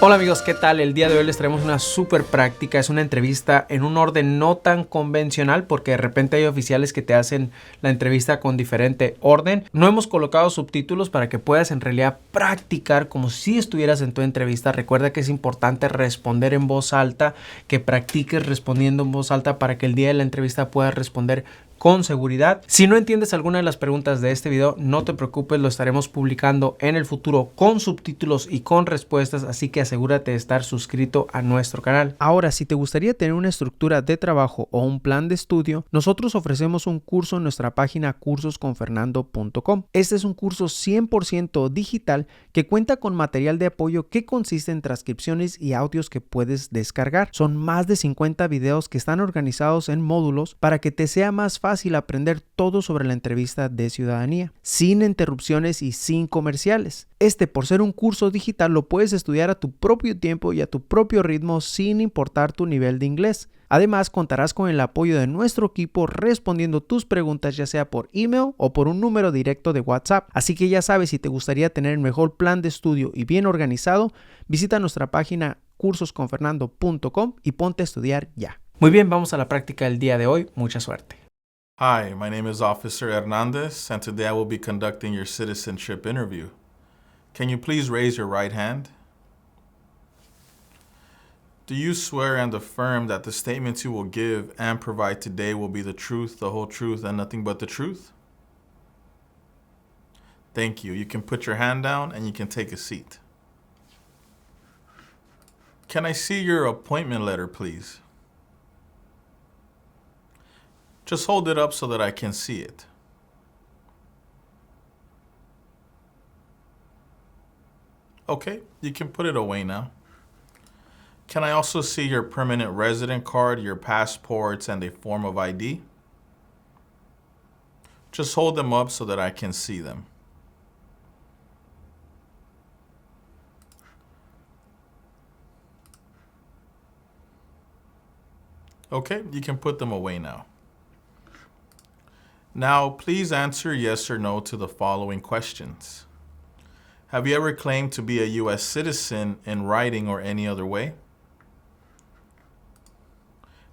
Hola amigos, ¿qué tal? El día de hoy les traemos una súper práctica, es una entrevista en un orden no tan convencional porque de repente hay oficiales que te hacen la entrevista con diferente orden. No hemos colocado subtítulos para que puedas en realidad practicar como si estuvieras en tu entrevista. Recuerda que es importante responder en voz alta, que practiques respondiendo en voz alta para que el día de la entrevista puedas responder con seguridad. Si no entiendes alguna de las preguntas de este video, no te preocupes, lo estaremos publicando en el futuro con subtítulos y con respuestas, así que asegúrate de estar suscrito a nuestro canal. Ahora, si te gustaría tener una estructura de trabajo o un plan de estudio, nosotros ofrecemos un curso en nuestra página cursosconfernando.com. Este es un curso 100% digital que cuenta con material de apoyo que consiste en transcripciones y audios que puedes descargar. Son más de 50 videos que están organizados en módulos para que te sea más fácil aprender todo sobre la entrevista de ciudadanía, sin interrupciones y sin comerciales. Por ser un curso digital, lo puedes estudiar a tu propio tiempo y a tu propio ritmo sin importar tu nivel de inglés. Además, contarás con el apoyo de nuestro equipo respondiendo tus preguntas ya sea por email o por un número directo de WhatsApp. Así que ya sabes, si te gustaría tener el mejor plan de estudio y bien organizado, visita nuestra página cursosconfernando.com y ponte a estudiar ya. Muy bien, vamos a la práctica del día de hoy. Mucha suerte. Hi, my name is Officer Hernandez, and today I will be conducting your citizenship interview. Can you please raise your right hand? Do you swear and affirm that the statements you will give and provide today will be the truth, the whole truth, and nothing but the truth? Thank you. You can put your hand down and you can take a seat. Can I see your appointment letter, please? Just hold it up so that I can see it. Okay, you can put it away now. Can I also see your permanent resident card, your passports, and a form of ID? Just hold them up so that I can see them. Okay, you can put them away now. Now, please answer yes or no to the following questions. Have you ever claimed to be a U.S. citizen in writing or any other way?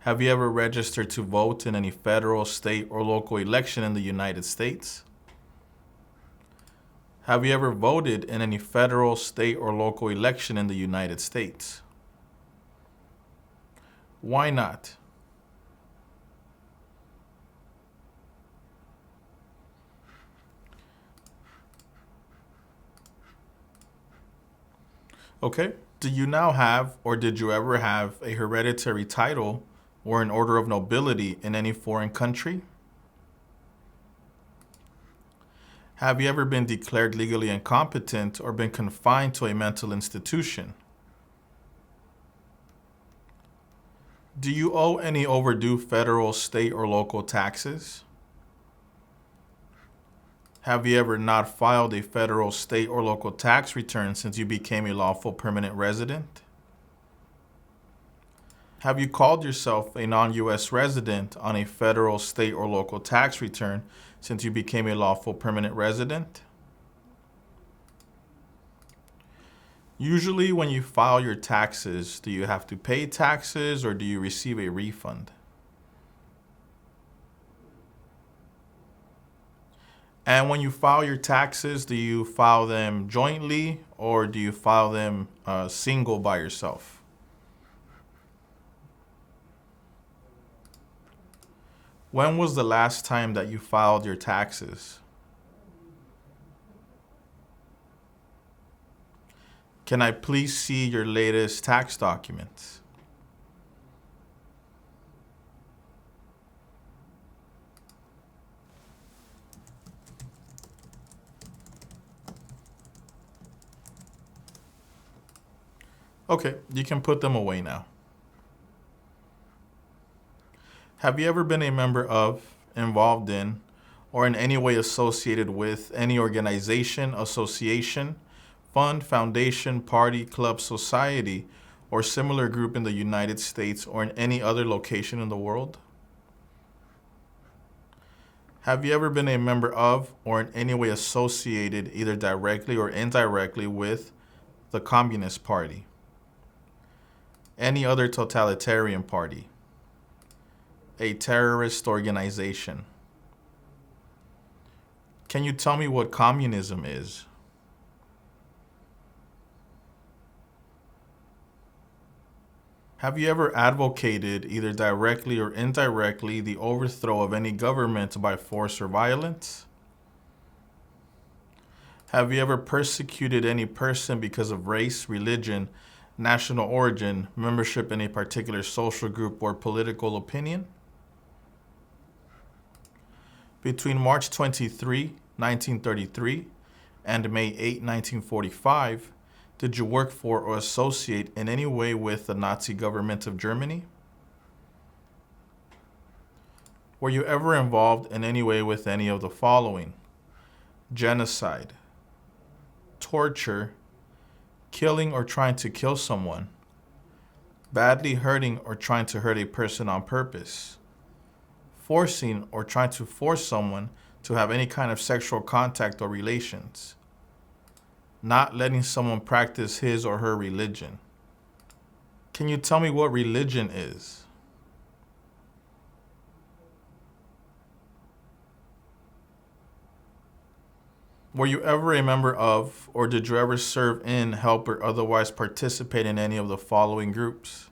Have you ever registered to vote in any federal, state, or local election in the United States? Have you ever voted in any federal, state, or local election in the United States? Why not? Okay. Do you now have, or did you ever have, a hereditary title or an order of nobility in any foreign country? Have you ever been declared legally incompetent or been confined to a mental institution? Do you owe any overdue federal, state, or local taxes? Have you ever not filed a federal, state, or local tax return since you became a lawful permanent resident? Have you called yourself a non-U.S. resident on a federal, state, or local tax return since you became a lawful permanent resident? Usually when you file your taxes, do you have to pay taxes or do you receive a refund? And when you file your taxes, do you file them jointly or do you file them single by yourself? When was the last time that you filed your taxes? Can I please see your latest tax documents? Okay, you can put them away now. Have you ever been a member of, involved in, or in any way associated with any organization, association, fund, foundation, party, club, society, or similar group in the United States or in any other location in the world? Have you ever been a member of or in any way associated, either directly or indirectly, with the Communist Party? Any other totalitarian party. A terrorist organization. Can you tell me what communism is? Have you ever advocated, either directly or indirectly, the overthrow of any government by force or violence? Have you ever persecuted any person because of race, religion, national origin, membership in a particular social group, or political opinion? Between March 23, 1933, and May 8, 1945, did you work for or associate in any way with the Nazi government of Germany? Were you ever involved in any way with any of the following: genocide, torture, killing or trying to kill someone, badly hurting or trying to hurt a person on purpose, forcing or trying to force someone to have any kind of sexual contact or relations, not letting someone practice his or her religion? Can you tell me what religion is? Were you ever a member of, or did you ever serve in, help, or otherwise participate in any of the following groups: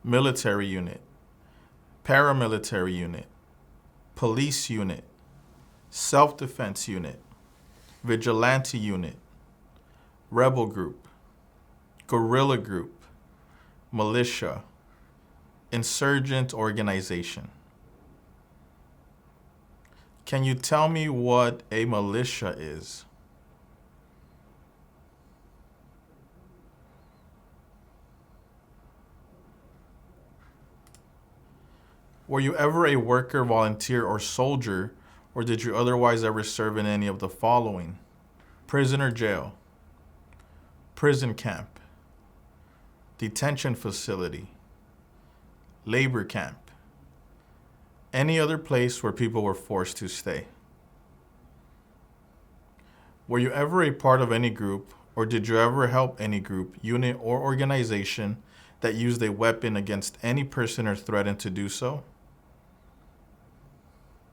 military unit, paramilitary unit, police unit, self-defense unit, vigilante unit, rebel group, guerrilla group, militia, insurgent organization? Can you tell me what a militia is? Were you ever a worker, volunteer, or soldier, or did you otherwise ever serve in any of the following: prison or jail, prison camp, detention facility, labor camp, any other place where people were forced to stay? Were you ever a part of any group, or did you ever help any group, unit, or organization that used a weapon against any person or threatened to do so?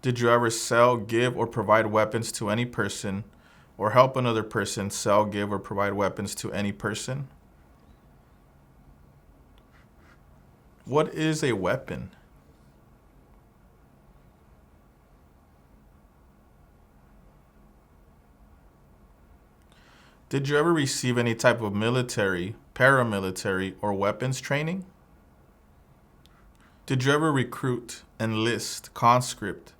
Did you ever sell, give, or provide weapons to any person, or help another person sell, give, or provide weapons to any person? What is a weapon? Did you ever receive any type of military, paramilitary, or weapons training? Did you ever recruit, enlist, conscript,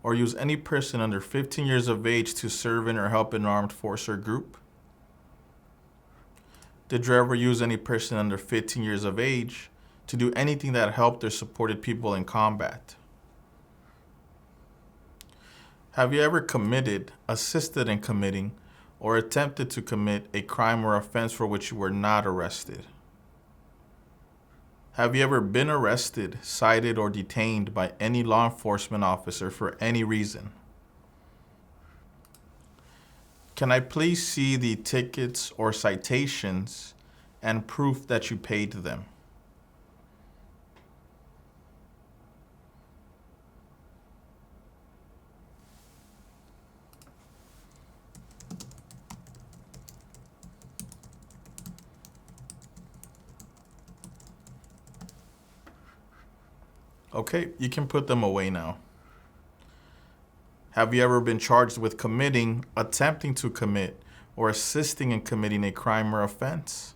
or use any person under 15 years of age to serve in or help an armed force or group? Did you ever use any person under 15 years of age to do anything that helped or supported people in combat? Have you ever committed, assisted in committing, or attempted to commit a crime or offense for which you were not arrested? Have you ever been arrested, cited, or detained by any law enforcement officer for any reason? Can I please see the tickets or citations and proof that you paid them? Okay, you can put them away now. Have you ever been charged with committing, attempting to commit, or assisting in committing a crime or offense?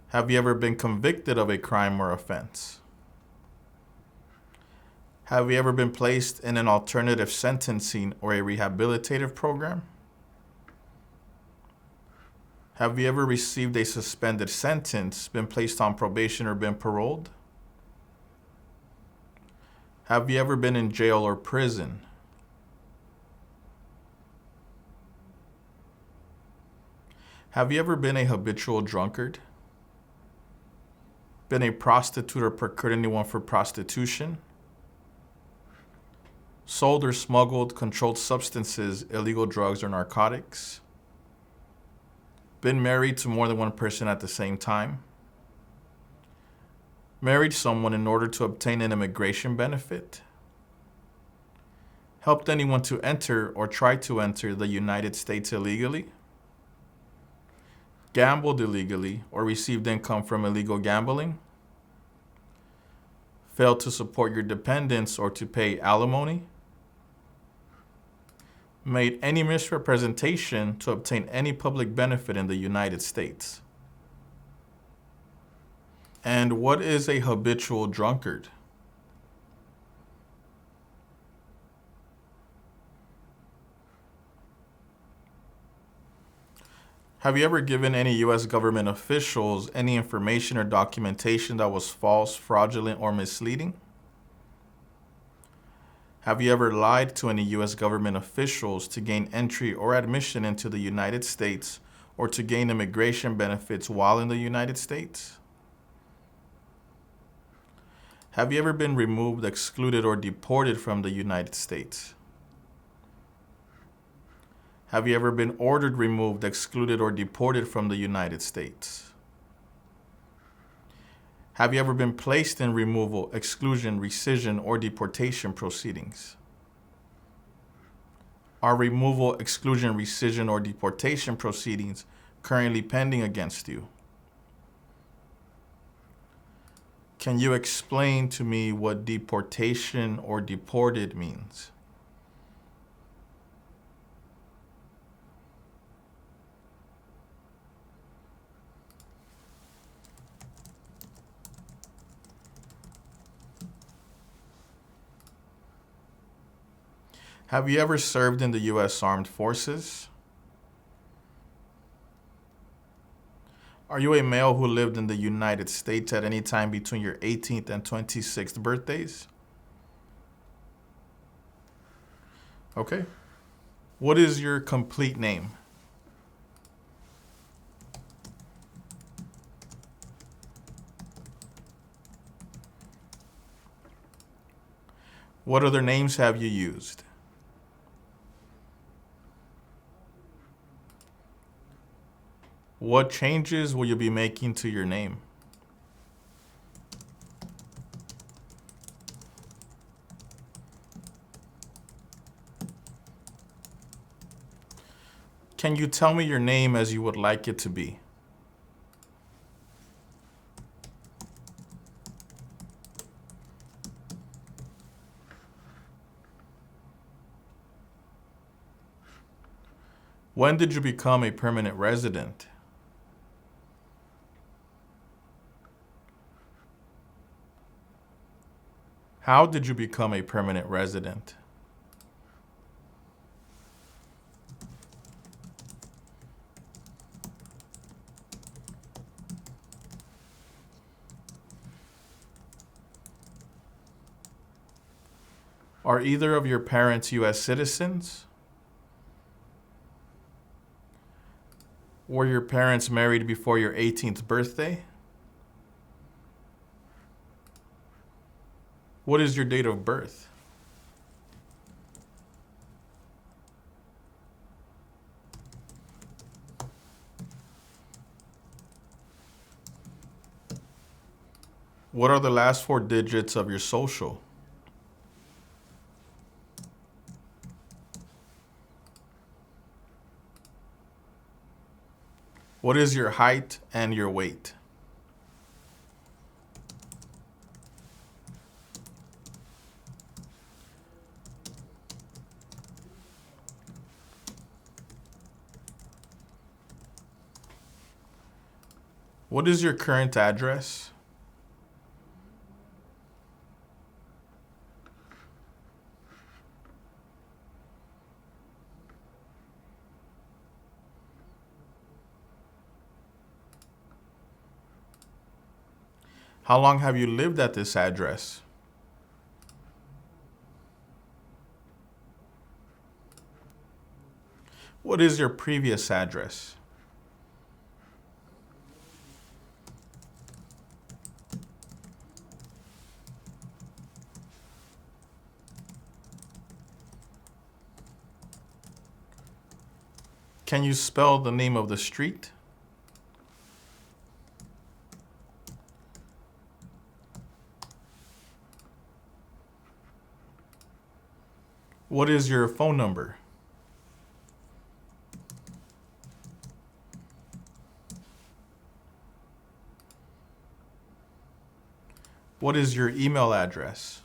Have you ever been convicted of a crime or offense? Have you ever been placed in an alternative sentencing or a rehabilitative program? Have you ever received a suspended sentence, been placed on probation, or been paroled? Have you ever been in jail or prison? Have you ever been a habitual drunkard? Been a prostitute or procured anyone for prostitution? Sold or smuggled controlled substances, illegal drugs, or narcotics? Been married to more than one person at the same time. Married someone in order to obtain an immigration benefit. Helped anyone to enter or try to enter the United States illegally. Gambled illegally or received income from illegal gambling. Failed to support your dependents or to pay alimony. Made any misrepresentation to obtain any public benefit in the United States. And what is a habitual drunkard? Have you ever given any U.S. government officials any information or documentation that was false, fraudulent, or misleading? Have you ever lied to any U.S. government officials to gain entry or admission into the United States or to gain immigration benefits while in the United States? Have you ever been removed, excluded, or deported from the United States? Have you ever been ordered removed, excluded, or deported from the United States? Have you ever been placed in removal, exclusion, rescission, or deportation proceedings? Are removal, exclusion, rescission, or deportation proceedings currently pending against you? Can you explain to me what deportation or deported means? Have you ever served in the U.S. Armed Forces? Are you a male who lived in the United States at any time between your 18th and 26th birthdays? Okay. What is your complete name? What other names have you used? What changes will you be making to your name? Can you tell me your name as you would like it to be? When did you become a permanent resident? How did you become a permanent resident? Are either of your parents U.S. citizens? Were your parents married before your 18th birthday? What is your date of birth? What are the last 4 digits of your social? What is your height and your weight? What is your current address? How long have you lived at this address? What is your previous address? Can you spell the name of the street? What is your phone number? What is your email address?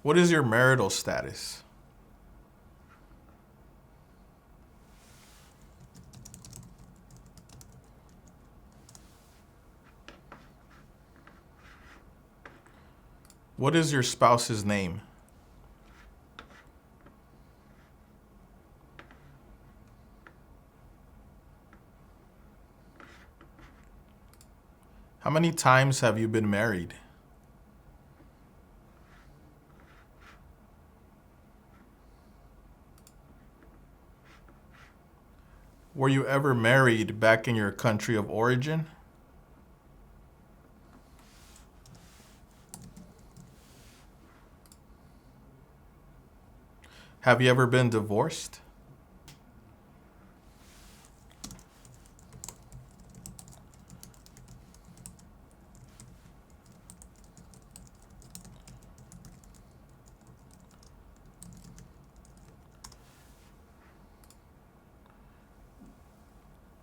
What is your marital status? What is your spouse's name? How many times have you been married? Were you ever married back in your country of origin? Have you ever been divorced?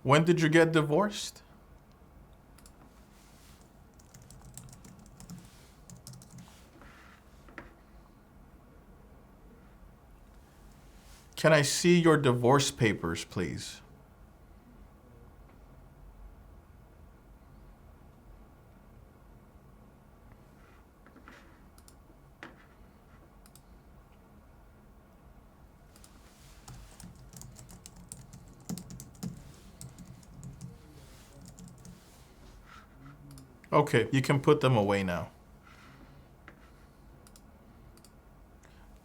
When did you get divorced? Can I see your divorce papers, please? Okay, you can put them away now.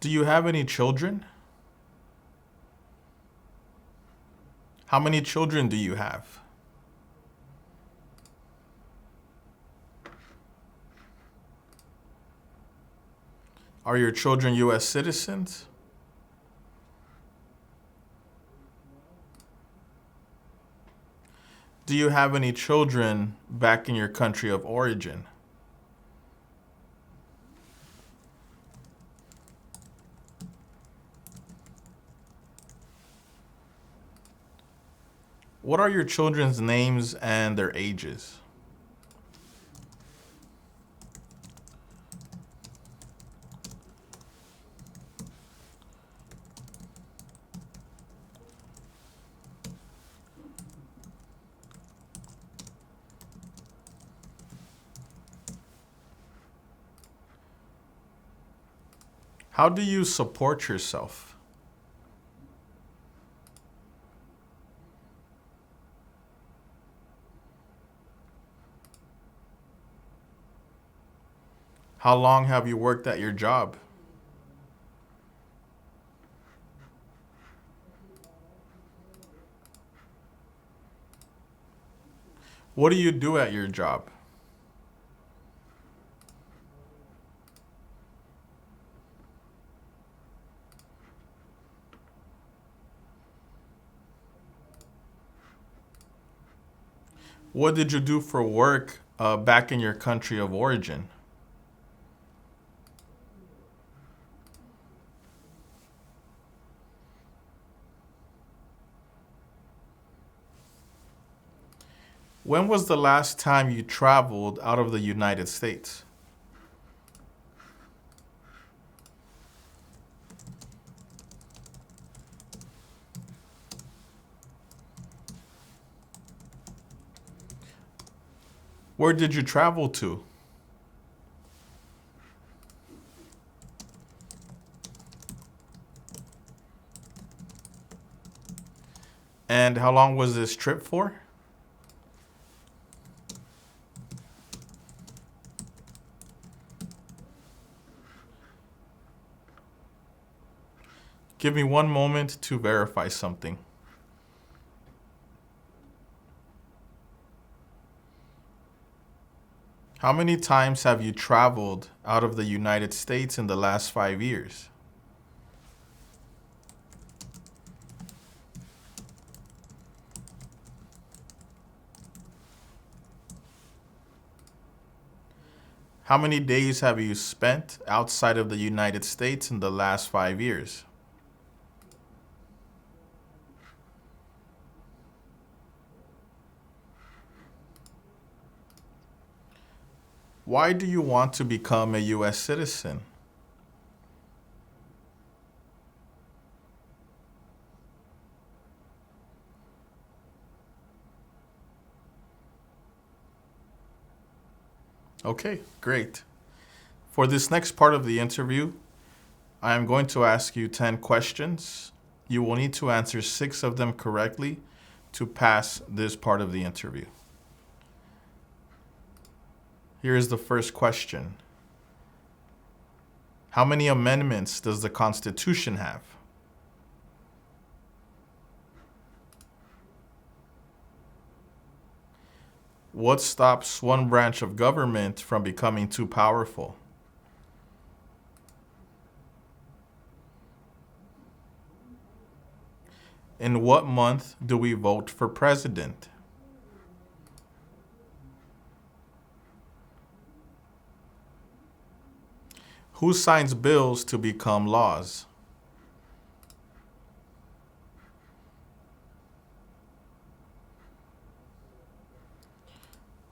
Do you have any children? How many children do you have? Are your children U.S. citizens? Do you have any children back in your country of origin? What are your children's names and their ages? How do you support yourself? How long have you worked at your job? What do you do at your job? What did you do for work back in your country of origin? When was the last time you traveled out of the United States? Where did you travel to? And how long was this trip for? Give me one moment to verify something. How many times have you traveled out of the United States in the last 5 years? How many days have you spent outside of the United States in the last 5 years? Why do you want to become a U.S. citizen? Okay, great. For this next part of the interview, I am going to ask you 10 questions. You will need to answer 6 of them correctly to pass this part of the interview. Here is the first question. How many amendments does the Constitution have? What stops one branch of government from becoming too powerful? In what month do we vote for president? Who signs bills to become laws?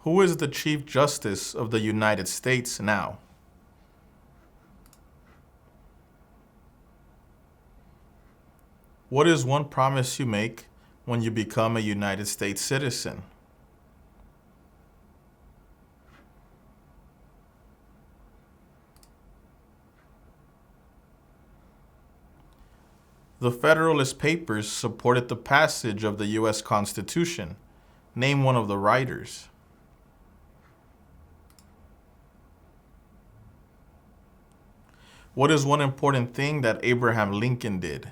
Who is the Chief Justice of the United States now? What is one promise you make when you become a United States citizen? The Federalist Papers supported the passage of the U.S. Constitution. Name one of the writers. What is one important thing that Abraham Lincoln did?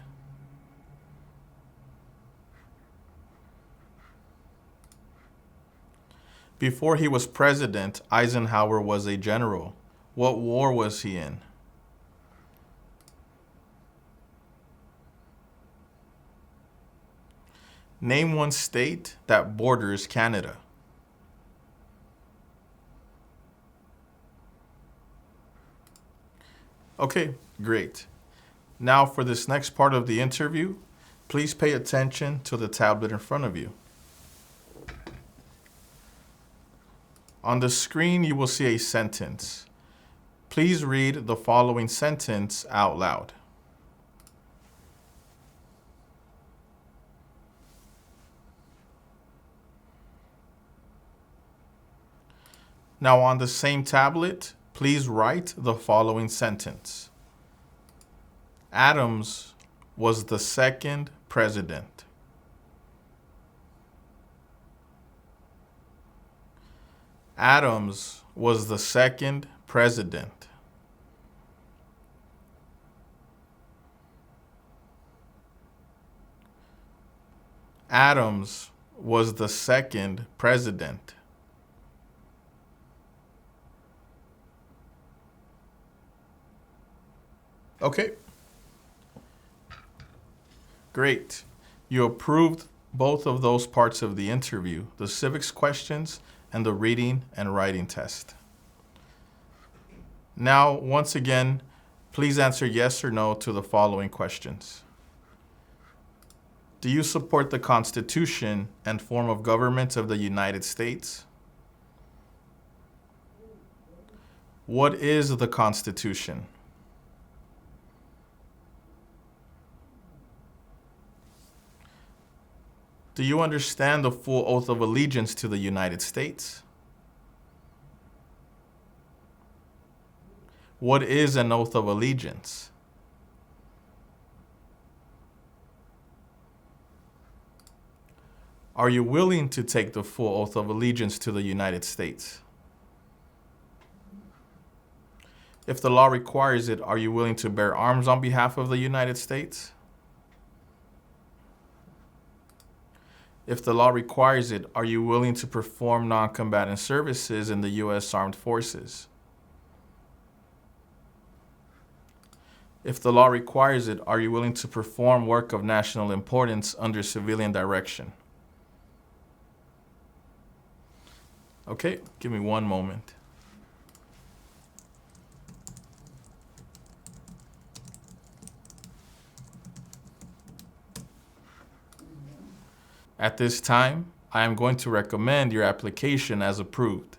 Before he was president, Eisenhower was a general. What war was he in? Name one state that borders Canada. Okay, great. Now for this next part of the interview, please pay attention to the tablet in front of you. On the screen, you will see a sentence. Please read the following sentence out loud. Now on the same tablet, please write the following sentence. Adams was the second president. Adams was the second president. Adams was the second president. Okay. Great. You approved both of those parts of the interview, the civics questions and the reading and writing test. Now, once again, please answer yes or no to the following questions. Do you support the Constitution and form of government of the United States? What is the Constitution? Do you understand the full oath of allegiance to the United States? What is an oath of allegiance? Are you willing to take the full oath of allegiance to the United States? If the law requires it, are you willing to bear arms on behalf of the United States? If the law requires it, are you willing to perform non-combatant services in the U.S. Armed Forces? If the law requires it, are you willing to perform work of national importance under civilian direction? Okay, give me one moment. At this time, I am going to recommend your application as approved.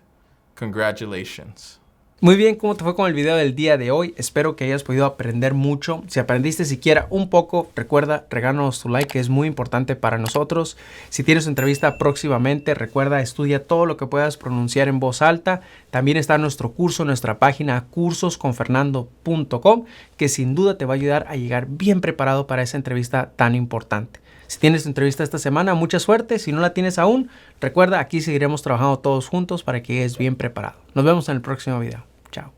Congratulations. Muy bien, ¿cómo te fue con el video del día de hoy? Espero que hayas podido aprender mucho. Si aprendiste siquiera un poco, recuerda, regálanos tu like, que es muy importante para nosotros. Si tienes entrevista próximamente, recuerda, estudia todo lo que puedas pronunciar en voz alta. También está nuestro curso, nuestra página cursosconfernando.com, que sin duda te va a ayudar a llegar bien preparado para esa entrevista tan importante. Si tienes tu entrevista esta semana, mucha suerte. Si no la tienes aún, recuerda, aquí seguiremos trabajando todos juntos para que llegues bien preparado. Nos vemos en el próximo video. Chao.